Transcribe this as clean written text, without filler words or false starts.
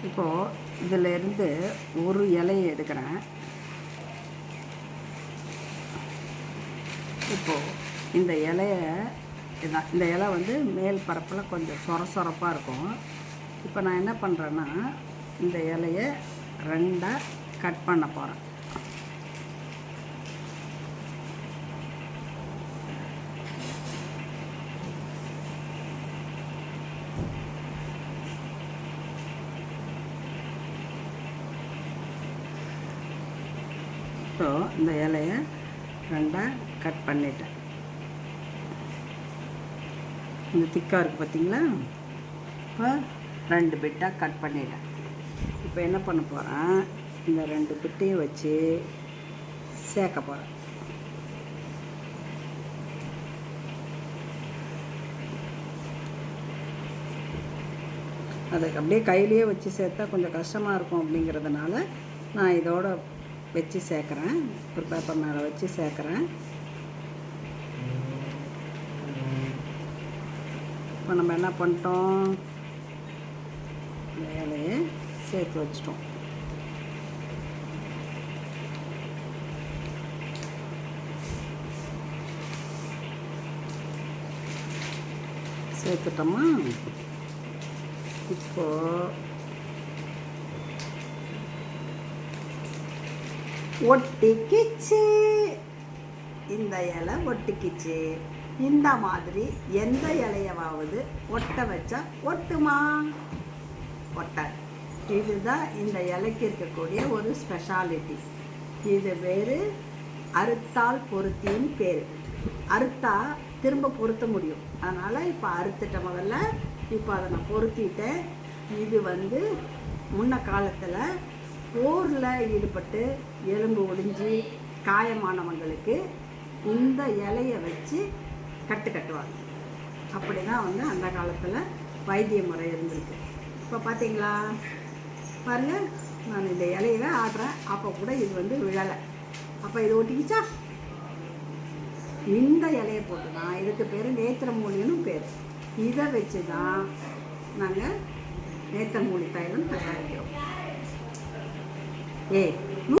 இப்போது இதிலேருந்து ஒரு இலையை எடுக்கிறேன். இப்போது இந்த இலை வந்து மேல் பரப்பில் கொஞ்சம் சொரப்பாக இருக்கும். இப்போ நான் என்ன பண்ணுறேன்னா, இந்த இலையை 2 கட் பண்ண போகிறேன். ஸோ இந்த இலையை 2 கட் பண்ணிட்டேன். இந்த திக்காக இருக்குது பார்த்தீங்களா? இப்போ 2 பிட்டாக கட் பண்ணிட்டேன். இப்போ என்ன பண்ண போகிறேன், இந்த 2 பிட்டையும் வச்சு சேர்க்க போகிறேன். அதை அப்படியே கையிலேயே வச்சு சேர்த்தா கொஞ்சம் கஷ்டமாக இருக்கும். அப்படிங்கிறதுனால நான் இதோட வச்சு சேர்க்குறேன். ஒரு பேப்பர் மேலே வச்சு சேர்க்குறேன். இப்போ நம்ம என்ன பண்ணிட்டோம், இந்த இலையை சேர்த்து வச்சிட்டோம். சேர்த்துட்டோமா? இப்போ ஒட்டிக்கிச்சு, இந்த இலை ஒட்டிக்கிச்சு. இந்த மாதிரி எந்த இலையவாவது ஒட்ட வச்சா ஒட்டுமா? ஒட்டாது. இதுதான் இந்த இலைக்கு இருக்கக்கூடிய ஒரு ஸ்பெஷாலிட்டி. இது பேர் அறுத்தால் பொருத்தின்னு பேர். அறுத்தா திரும்ப பொருத்த முடியும். அதனால் இப்போ அறுத்துட்ட முதல்ல. இப்போ அதை நான் பொருத்திட்டேன். இது வந்து முன்ன காலத்தில் போரில் ஈடுபட்டு எலும்பு ஒடிஞ்சு காயமானவங்களுக்கு இந்த இலையை வச்சு கட்டுவாங்க. அப்படி தான் வந்து அந்த காலத்தில் வைத்திய முறை இருந்திருக்கு. இப்போ பார்த்தீங்களா பாருங்கள், நான் இந்த இலையை ஆடுறேன். அப்போ கூட இது வந்து விழலை. அப்போ இது ஒட்டிக்கிச்சா? இந்த இலையை போட்டு தான், இதுக்கு பேர் நேத்திரமூலின்னு பேர். இதை வச்சு தான் நாங்கள் நேத்திரமூலி தைலம் தயாரிக்கிறோம்.